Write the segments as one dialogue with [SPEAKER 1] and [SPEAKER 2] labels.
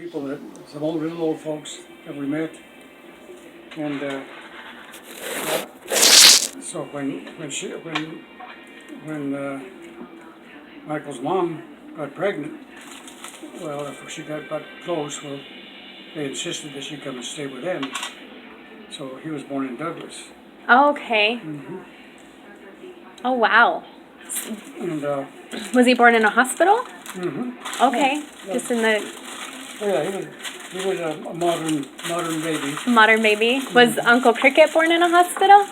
[SPEAKER 1] people that, some old, little old folks that we met. And so when Michael's mom got pregnant, well, after she got close, well, they insisted that she come and stay with them. So he was born in Douglas.
[SPEAKER 2] Oh, okay.
[SPEAKER 1] Mm-hmm.
[SPEAKER 2] Oh, wow.
[SPEAKER 1] And
[SPEAKER 2] Was he born in a hospital?
[SPEAKER 1] mm-hmm.
[SPEAKER 2] Okay.
[SPEAKER 1] Yeah.
[SPEAKER 2] Just in the
[SPEAKER 1] Oh yeah, he was a modern baby.
[SPEAKER 2] modern baby. Was Uncle Cricket born in a hospital?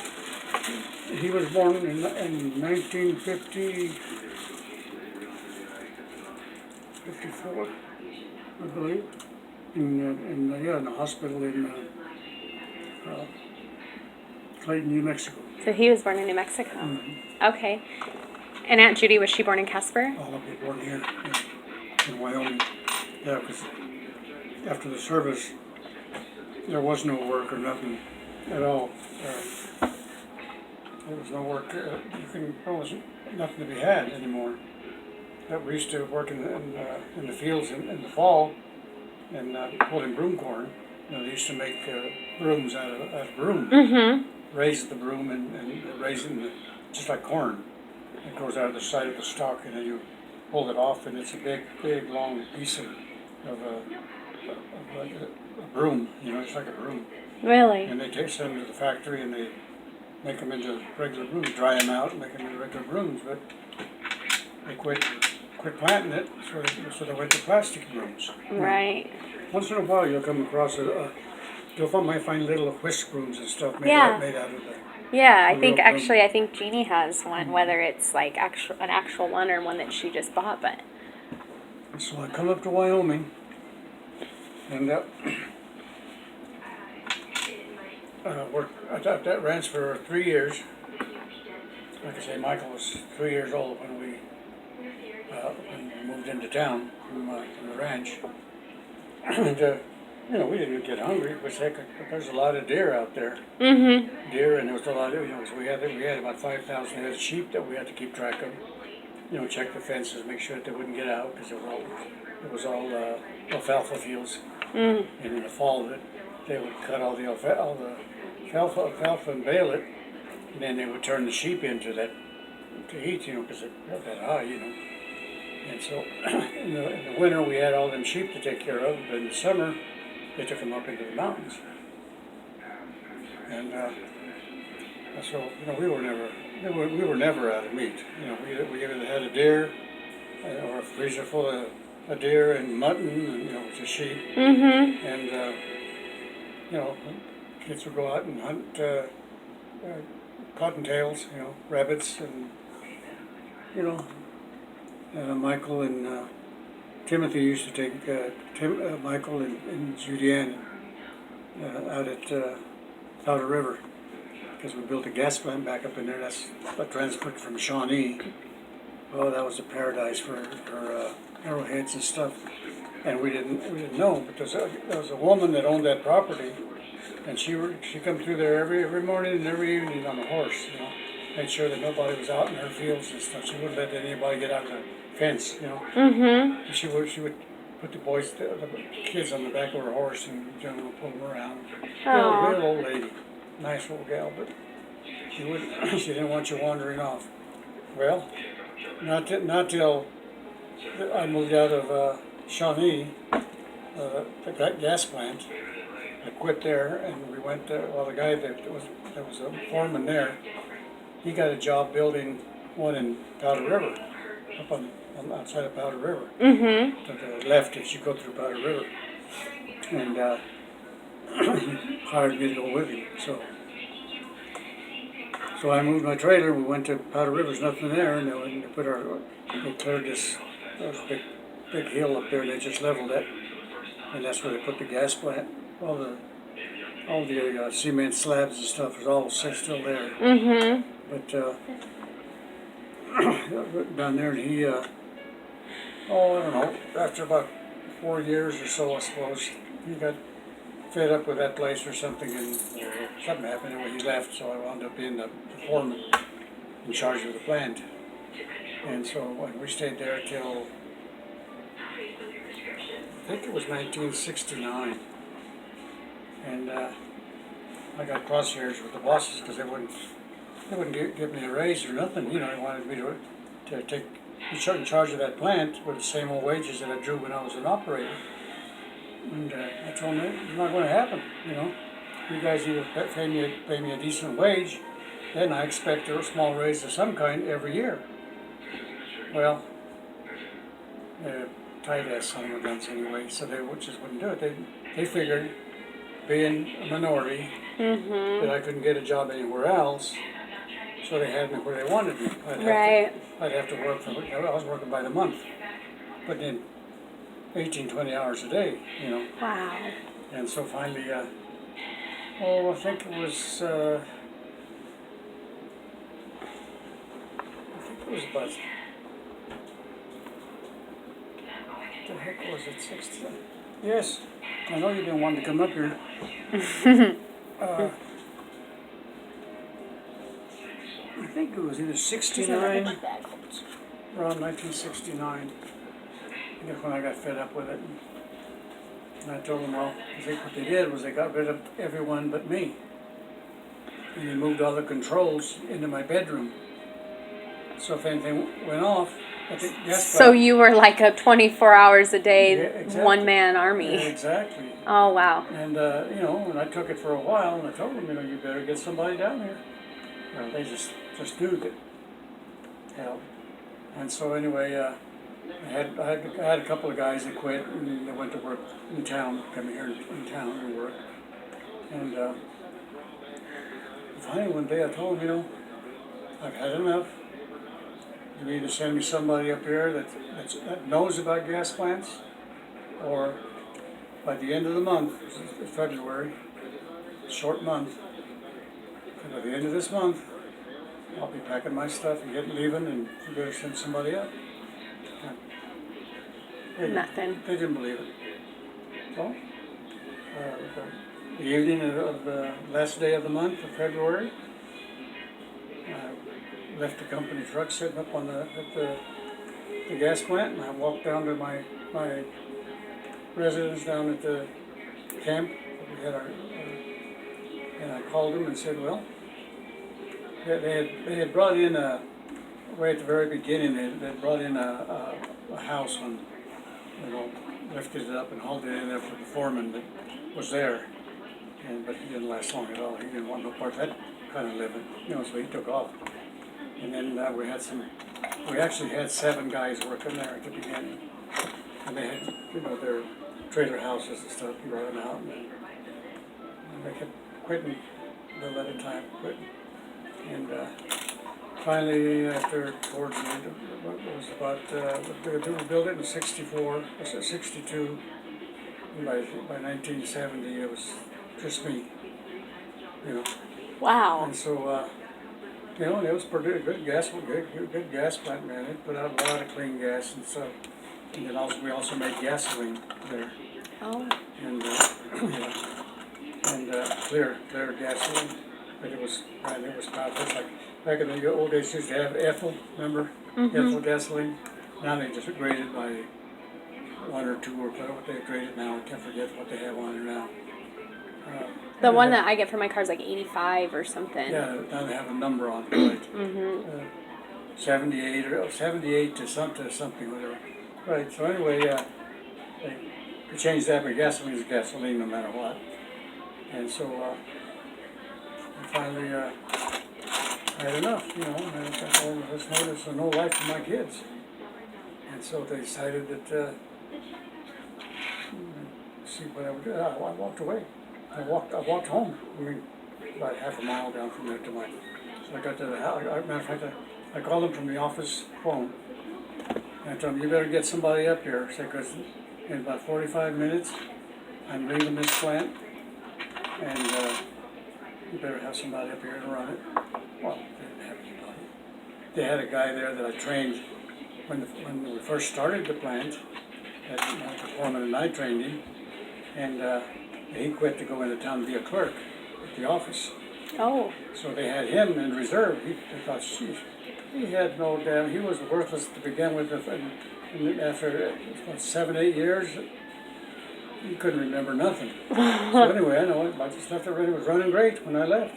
[SPEAKER 1] He was born in 54, I believe, in the hospital in Clayton, New Mexico.
[SPEAKER 2] So he was born in New Mexico.
[SPEAKER 1] Mm-hmm.
[SPEAKER 2] Okay. And Aunt Judy, was she born in Casper?
[SPEAKER 1] All of them born here, in Wyoming. Yeah, because after the service, there was no work or nothing at all. There was no work. There was nothing to be had anymore. We used to work in the fields in the fall and pulling broom corn. You know, they used to make brooms out of broom.
[SPEAKER 2] Mm-hmm.
[SPEAKER 1] Raise the broom and raise it just like corn. It goes out of the side of the stalk, and then you pull it off, and it's a big, long piece of a broom. You know, it's like a broom.
[SPEAKER 2] Really?
[SPEAKER 1] And they send them to the factory, and they make them into regular brooms, dry them out, and make them into regular brooms. But they quit planting it, so they went to plastic brooms.
[SPEAKER 2] Right.
[SPEAKER 1] Once in a while, you'll come across might find little whisk brooms and stuff made
[SPEAKER 2] Yeah.
[SPEAKER 1] out of the.
[SPEAKER 2] Yeah, I
[SPEAKER 1] The
[SPEAKER 2] think
[SPEAKER 1] real broom.
[SPEAKER 2] actually, I think Jeannie has one, whether it's like an actual one or one that she just bought, but.
[SPEAKER 1] So I come up to Wyoming, and worked at that ranch for 3 years. Like I say, Michael was 3 years old when we moved into town from the ranch. And, we didn't get hungry, but there's a lot of deer out there.
[SPEAKER 2] Mm-hmm.
[SPEAKER 1] Deer, and there was a lot of, so we had about 5,000 head of sheep that we had to keep track of. Check the fences, make sure that they wouldn't get out, because it was all alfalfa fields.
[SPEAKER 2] Mm.
[SPEAKER 1] And in the fall, they would cut all the alfalfa and bale it, and then they would turn the sheep into that to eat, because they're that high, And so in the winter we had all them sheep to take care of, but in the summer they took them up into the mountains. And so we were never out of meat. We either had a deer or a freezer full of a deer and mutton, and which is sheep.
[SPEAKER 2] Mm-hmm.
[SPEAKER 1] And kids would go out and hunt cottontails, rabbits, and Michael and Timothy used to take Michael and Julianne out at Powder River, because we built a gas plant back up in there. That's a transport from Shawnee. Oh, that was a paradise for arrowheads and stuff. And we didn't know, but there was a woman that owned that property, and she come through there every morning and every evening on a horse. Made sure that nobody was out in her fields and stuff. She wouldn't let anybody get out of the fence.
[SPEAKER 2] Mm-hmm.
[SPEAKER 1] And she would put the kids on the back of her horse and pull them around. Real old lady, nice old gal, but she didn't want you wandering off. Well, not till I moved out of Shawnee, the gas plant. I quit there, and we went. The guy that was a foreman there, he got a job building one in Powder River, up on outside of Powder River.
[SPEAKER 2] Mm-hmm.
[SPEAKER 1] To the left as you go through Powder River, and he hired me to go with him. So I moved my trailer. We went to Powder River. There's nothing there, and they cleared this. There was a big hill up there, and they just leveled it, and that's where they put the gas plant. All the cement slabs and stuff is all still there.
[SPEAKER 2] Mm-hmm.
[SPEAKER 1] But down there, and he, I don't know, after about 4 years or so, I suppose, he got fed up with that place or something, and something happened, and he left, so I wound up being the foreman in charge of the plant. And so we stayed there till think it was 1969. And I got crosshairs with the bosses because they wouldn't give me a raise or nothing. You know, they wanted me to take be in charge of that plant with the same old wages that I drew when I was an operator. And I told them it's not going to happen. You know, you guys either pay me a decent wage, then I expect a small raise of some kind every year. Well, tight ass son of a guns anyway, so they just wouldn't do it. They figured, being a minority, that I couldn't get a job anywhere else, so they had me where they wanted me. I'd have to work I was working by the month, but then 18, 20 hours a day, you know.
[SPEAKER 2] Wow.
[SPEAKER 1] And so finally, I think it was about, what the heck was it, 60? Yes, I know you've been wanting to come up here. I think it was either 69, around 1969. I guess when I got fed up with it. And I told them, well, I think what they did was they got rid of everyone but me. And they moved all the controls into my bedroom. So if anything went off, I think
[SPEAKER 2] So you were like a 24 hours a day,
[SPEAKER 1] Yeah, exactly.
[SPEAKER 2] one-man army.
[SPEAKER 1] Yeah, exactly.
[SPEAKER 2] Oh, wow.
[SPEAKER 1] And, you know, and I took it for a while, and I told them, you know, you better get somebody down here. Well, they just knew that, hell. And so anyway, I had a couple of guys that quit, and they went to work in town, come here in town and work. And finally one day I told them, you know, I've had enough. You either send me somebody up here that knows about gas plants, or by the end of the month, February, short month, and by the end of this month, I'll be packing my stuff and leaving, and you better send somebody up.
[SPEAKER 2] Nothing.
[SPEAKER 1] They didn't believe it. So, the evening of the last day of the month of February, I left the company truck sitting up on at the gas plant, and I walked down to my residence down at the camp. We had and I called them and said, well, they had brought in way at the very beginning. They had brought in a house on, you know, lifted it up and hauled it in there for the foreman that was there. But he didn't last long at all. He didn't want no part of that kind of living, you know, so he took off. And then we actually had 7 guys working there at the beginning. And they had, you know, their trailer houses and stuff, and brought them out. And they kept quitting, little at a time, quitting. And finally, towards the end, it was about, we built it in 64, 62. And by 1970, it was just me, you know.
[SPEAKER 2] Wow.
[SPEAKER 1] And so, you know, it was pretty good gas plant, man. It put out a lot of clean gas and stuff. And then we also made gasoline there.
[SPEAKER 2] Oh.
[SPEAKER 1] And yeah, and clear gasoline. But it was powerful. It's like back in the old days, used to have ethyl. Remember, ethyl gasoline. Now they just graded by 1 or 2 or what they graded now. I can't forget what they have on it now.
[SPEAKER 2] The one that I get for my car is like 85 or something.
[SPEAKER 1] Yeah, now they have a number on it, right? 78 to something, whatever. Right. So anyway, they changed that, but gasoline is gasoline no matter what. And so finally, I had enough, you know. And I thought, well, there's no life for my kids. And so they decided that see what I would do. I walked away. I walked home. I mean, about half a mile down from there to mine. So I got to the house. Matter of fact, I called them from the office phone. And I told them, you better get somebody up here. Because in about 45 minutes, I'm leaving this plant. And you better have somebody up here to run it. Well, they didn't have anybody. They had a guy there that I trained when we first started the plant. The foreman and I trained him. And he quit to go into town to be a clerk at the office.
[SPEAKER 2] Oh.
[SPEAKER 1] So they had him in reserve. They thought, sheesh, he had no damn, he was worthless to begin with. And after 7, 8 years, he couldn't remember nothing. So anyway, I know it. I just left it running. It was running great when I left.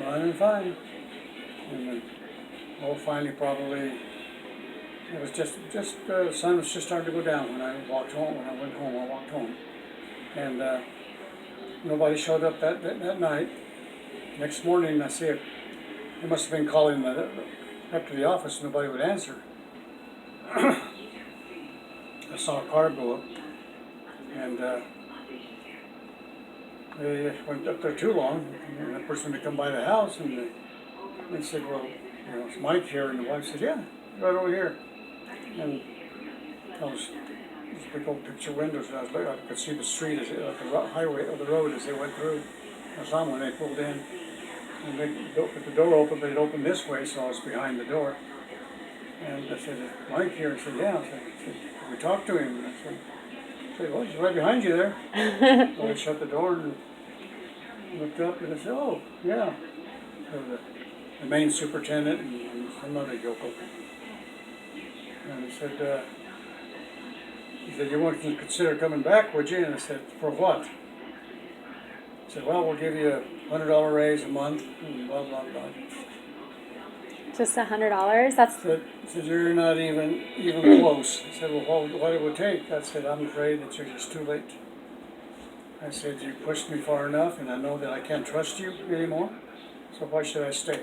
[SPEAKER 1] Running fine. And then, finally probably, it was just the sun was just starting to go down when I walked home. When I went home, I walked home. And nobody showed up that night. Next morning, I see it. They must have been calling up to the office. Nobody would answer. I saw a car go up, and they went up there too long. And the person had come by the house, and they said, "Well, it's Mike here." And the wife said, "Yeah, right over here." And those big old picture windows. And I could see the street, the highway or the road as they went through. I saw them when they pulled in. And the door opened, but it opened this way, so I was behind the door. And I said, "Mike here?" I said, "Yeah." I said, "Can we talk to him?" And I said, "Well, he's right behind you there." So I shut the door and looked up, and I said, "Oh, yeah." So the main superintendent and some other yokel. And he said, "You wouldn't consider coming back, would you?" And I said, "For what?" He said, "Well, we'll give you a $100 raise a month," and blah, blah, blah.
[SPEAKER 2] Just $100? That's
[SPEAKER 1] Said, "You're not even close." I said, "Well, what it would take?" I said, "I'm afraid that you're just too late." I said, "You pushed me far enough, and I know that I can't trust you anymore, so why should I stay?"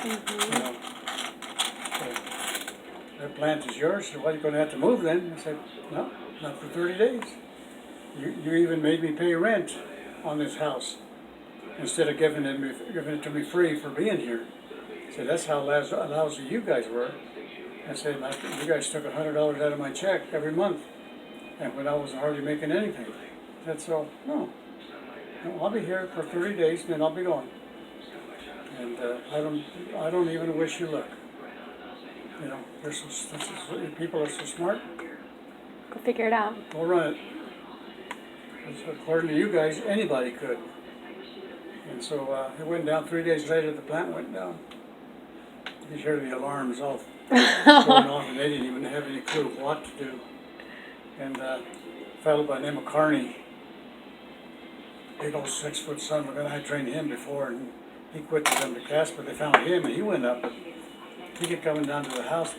[SPEAKER 1] You know, so, "That plant is yours, so why are you going to have to move then?" I said, "No, not for 30 days. You even made me pay rent on this house instead of giving it to me free for being here." I said, "That's how lousy you guys were." I said, "You guys took $100 out of my check every month, and when I wasn't hardly making anything." I said, "So, no, I'll be here for 30 days, and then I'll be gone. And I don't even wish you luck. People are so smart.
[SPEAKER 2] go figure it out.
[SPEAKER 1] Go run it. According to you guys, anybody could." And so it went down. 3 days later, the plant went down. You hear the alarms all going off, and they didn't even have any clue what to do. And a fellow by the name of Carney, big old 6-foot son of a gun, I trained him before, and he quit to come to Casper. They found him, and he went up, but he kept coming down to the house.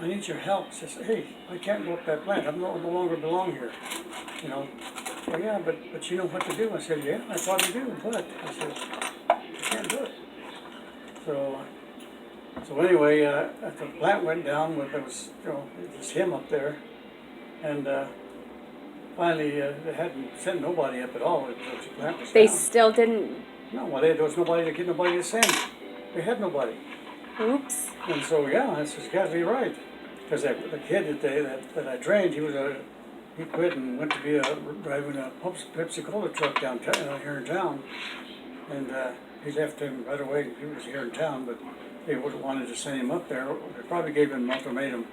[SPEAKER 1] "I need your help." He says, "Hey, I can't go up that plant. I no longer belong here." "Well, yeah, but you know what to do." I said, "Yeah, I probably do, but," I said, "I can't do it." So anyway, at the plant went down, there was him up there, and finally they hadn't sent nobody up at all. The plant was
[SPEAKER 2] They
[SPEAKER 1] down.
[SPEAKER 2] still didn't.
[SPEAKER 1] No, well, there was nobody to get nobody to send. They had nobody.
[SPEAKER 2] Oops.
[SPEAKER 1] And so yeah, that's exactly right. Because the kid that I trained, he quit and went to be driving a Pepsi Cola truck downtown here in town, and he left him right away. He was here in town, but they would have wanted to send him up there. They probably gave him an ultimatum: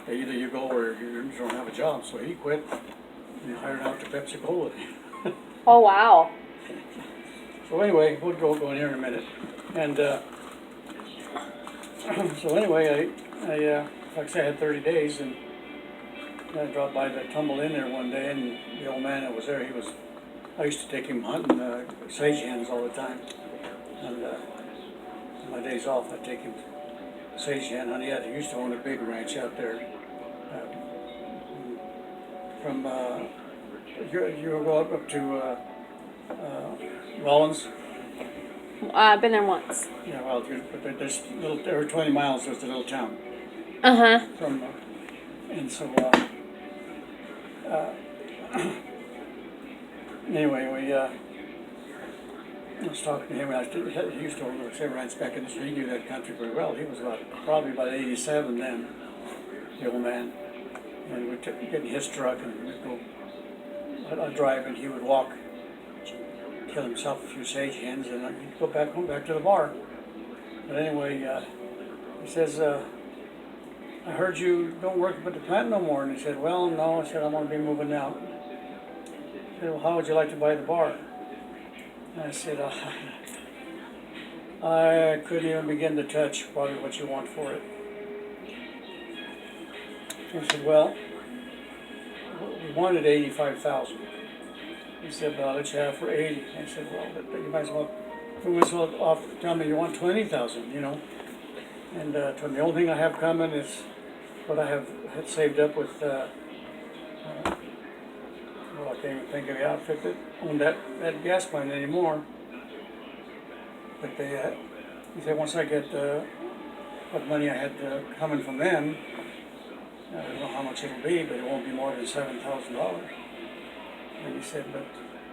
[SPEAKER 1] either you go or you don't have a job. So he quit and hired out to Pepsi Cola.
[SPEAKER 2] Oh, wow.
[SPEAKER 1] So anyway, we'll go in here in a minute. And so anyway, I like I said, I had 30 days, and I dropped by to tumble in there one day, and the old man that was there, I used to take him hunting sage hens all the time. And on my days off, I'd take him sage hen hunting. He used to own a big ranch out there. From you go up to Rollins.
[SPEAKER 2] I've been there once.
[SPEAKER 1] Yeah, well, but there's every 20 miles there's a little town. From and so anyway, I was talking to him. He used to own a ranch back in the street. He knew that country very well. He was probably about 87 then, the old man. And we'd get in his truck and we'd go. I'd drive and he would walk, kill himself a few sage hens, and he'd go back home, back to the bar. But anyway, he says, "I heard you don't work at the plant no more." And he said, "Well, no." I said, "I'm going to be moving out." He said, "Well, how would you like to buy the bar?" And I said, "I couldn't even begin to touch probably what you want for it." He said, "Well, wanted 85,000. He said, "Well, I'll let you have for 80." I said, "Well, but you might as well tell me you want 20,000, you know." And told me the only thing I have coming is what I had saved up with. Well, I can't even think of the outfit that owned that gas plant anymore. But he said once I get what money I had coming from them, I don't know how much it'll be, but it won't be more than $7,000. And he said,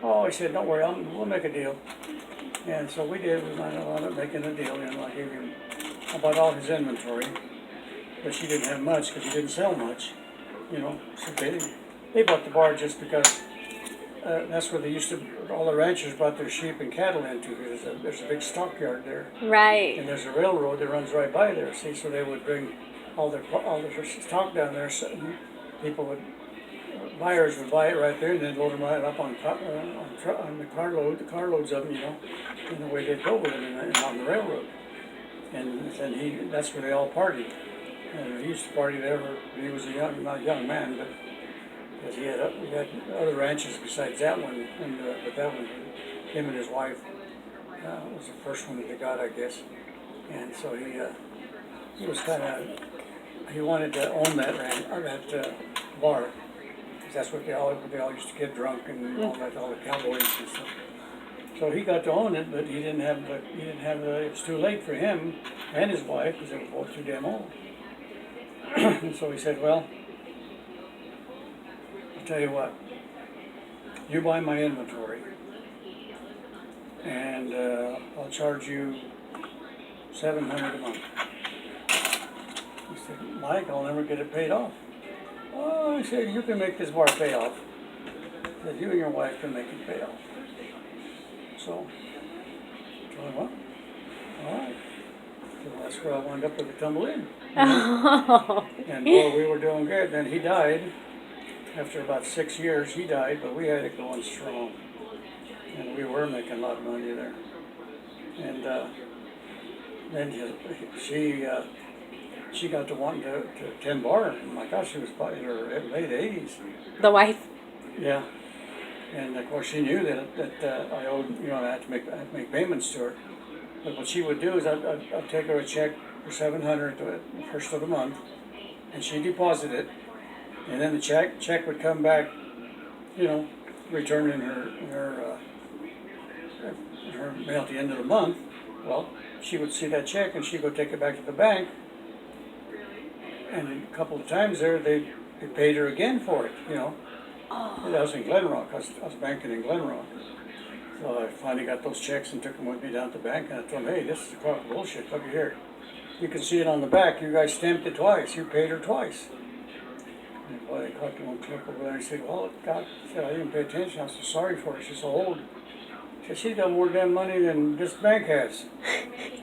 [SPEAKER 1] he said, don't worry, we'll make a deal. And so we did. We wound up making a deal. You know, I gave him about all his inventory, but she didn't have much because he didn't sell much. You know, so they bought the bar just because that's where all the ranchers brought their sheep and cattle into. There's a big stockyard there.
[SPEAKER 2] Right.
[SPEAKER 1] And there's a railroad that runs right by there. See, so they would bring all their stock down there. So buyers would buy it right there, and then load them right up on the carloads of them, you know, in the way they'd go with them on the railroad. And then that's where they all partied. And he used to party there when he was not a young man, but because he had other ranches besides that one, but that one, him and his wife was the first one that they got, I guess. And so he was he wanted to own that bar. That's what they all used to get drunk and all the cowboys and stuff. So he got to own it, but he didn't have it was too late for him and his wife because they were both too damn old. And so he said, "Well, I'll tell you what, you buy my inventory and I'll charge you $700 a month." He said, "Mike, I'll never get it paid off." "Oh," I said, "you can make this bar pay off. That you and your wife can make it pay off." So, I told him, "Well, all right." So that's where I wound up with the tumble in. And boy, we were doing good. Then he died. After about 6 years, he died, but we had it going strong. And we were making a lot of money there. And then she got to wanting to attend bar. And my gosh, she was probably in her late 80s.
[SPEAKER 2] The wife.
[SPEAKER 1] Yeah. And of course she knew that I owed, you know, I had to make payments to her. But what she would do is I'd take her a check for $700 the first of the month, and she'd deposit it, and then the check would come back, you know, returned in her mail at the end of the month. Well, she would see that check and she'd go take it back to the bank, and a couple of times there they paid her again for it, you know.
[SPEAKER 2] Oh.
[SPEAKER 1] I was in Glen Rock. I was banking in Glen Rock. So I finally got those checks and took them with me down to the bank, and I told them, "Hey, this is a crock of bullshit. Look here. You can see it on the back. You guys stamped it twice. You paid her twice." And boy, they caught the one clip over there and said, "Well, God," said, "I didn't pay attention. I was so sorry for her. She's so old." She said, "She's done more damn money than this bank has."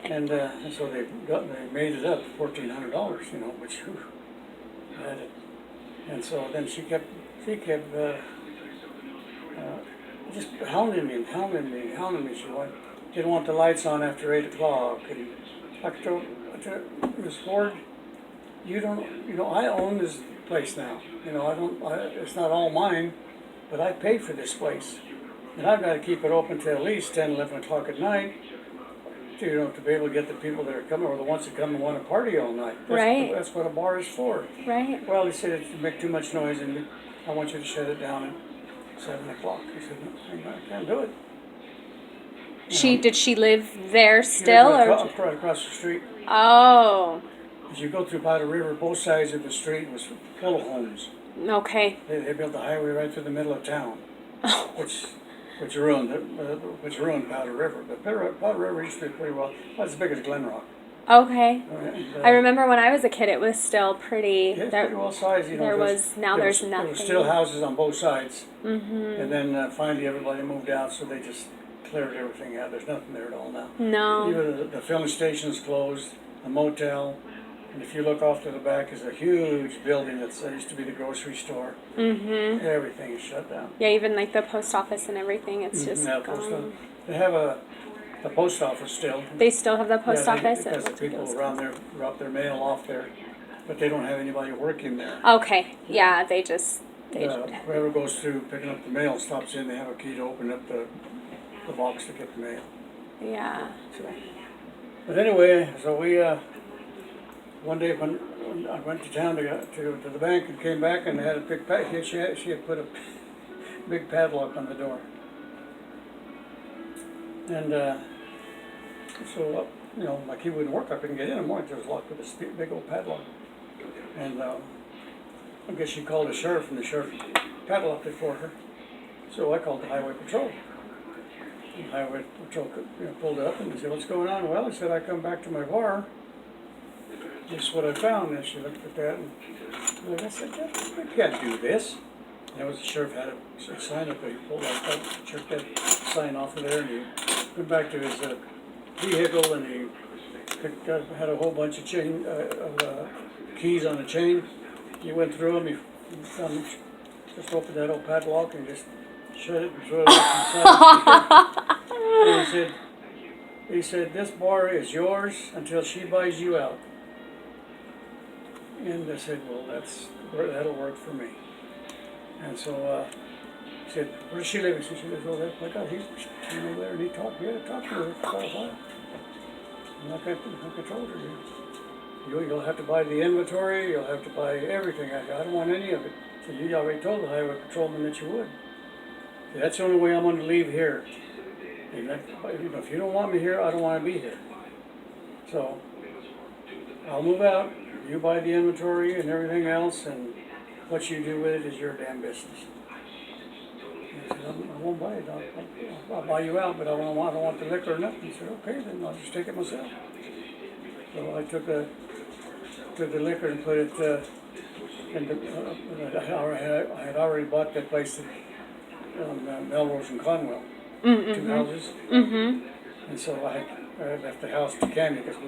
[SPEAKER 1] And so they made it up, $1,400, you know, which, whew, had it. And so then she kept just hounding me. She didn't want the lights on after 8 o'clock. And I told Miss Ford, I own this place now. You know, it's not all mine, but I paid for this place. And I've got to keep it open till at least 10, 11 o'clock at night, to be able to get the people that are coming, or the ones that come and want to party all night.
[SPEAKER 2] Right.
[SPEAKER 1] That's what a bar is for.
[SPEAKER 2] Right.
[SPEAKER 1] Well, he said, "It make too much noise, and I want you to shut it down at 7 o'clock. I said, "No, I can't do it."
[SPEAKER 2] Did she live there still,
[SPEAKER 1] right across the street.
[SPEAKER 2] Oh.
[SPEAKER 1] As you go through Powder River, both sides of the street was full of homes.
[SPEAKER 2] Okay.
[SPEAKER 1] They built the highway right through the middle of town, which ruined Powder River. But Powder River used to be pretty well. Not as big as Glen Rock.
[SPEAKER 2] Okay.
[SPEAKER 1] And,
[SPEAKER 2] I remember when I was a kid, it was still pretty.
[SPEAKER 1] Yeah, it's pretty well sized. You know,
[SPEAKER 2] there's nothing.
[SPEAKER 1] There were still houses on both sides.
[SPEAKER 2] Mm-hmm.
[SPEAKER 1] And then finally everybody moved out, so they just cleared everything out. There's nothing there at all now.
[SPEAKER 2] No.
[SPEAKER 1] Even the filling station's closed, the motel, and if you look off to the back is a huge building that used to be the grocery store.
[SPEAKER 2] Mm-hmm.
[SPEAKER 1] Everything is shut down.
[SPEAKER 2] Yeah, even like the post office and everything, it's just gone.
[SPEAKER 1] They have the post office still.
[SPEAKER 2] They still have the post office?
[SPEAKER 1] Because the people around there drop their mail off there, but they don't have anybody working there.
[SPEAKER 2] Okay, yeah, they just
[SPEAKER 1] Whoever goes through picking up the mail stops in, they have a key to open up the box to get the mail.
[SPEAKER 2] Yeah.
[SPEAKER 1] But anyway, so we, one day when I went to town to the bank and came back and they had a big she had put a big padlock on the door. And so, you know, my key wouldn't work. I couldn't get in the morning. It was locked with this big old padlock. And I guess she called the sheriff, and the sheriff padlocked it for her. So I called the highway patrol. The highway patrol, pulled it up and they said, "What's going on?" Well, I said, "I come back to my bar. This is what I found." And she looked at that and I said, "You can't do this." And there was the sheriff had a sign up there. He pulled that, took that sign off of there, and he went back to his vehicle, and he had a whole bunch of keys on the chain. He went through them. He found, just opened that old padlock and just shut it and threw it inside. And he said, "This bar is yours until she buys you out." And I said, "Well, that'll work for me." And so he said, "Where does she live?" She lives over there. Like, he's over there, and he talked to her for quite a while. And like I told her, you'll have to buy the inventory, you'll have to buy everything. I don't want any of it. So you already told the highway patrolman that you would. That's the only way I'm going to leave here. And if you don't want me here, I don't want to be here. So I'll move out. You buy the inventory and everything else, and what you do with it is your damn business. And I said, "I won't buy it. I'll buy you out, but I don't want the liquor or nothing." He said, "Okay, then I'll just take it myself." So I took the liquor and put it in I had already bought that place on Melrose and Conwell, two houses.
[SPEAKER 2] Mm-hmm.
[SPEAKER 1] And so I left the house to Candy because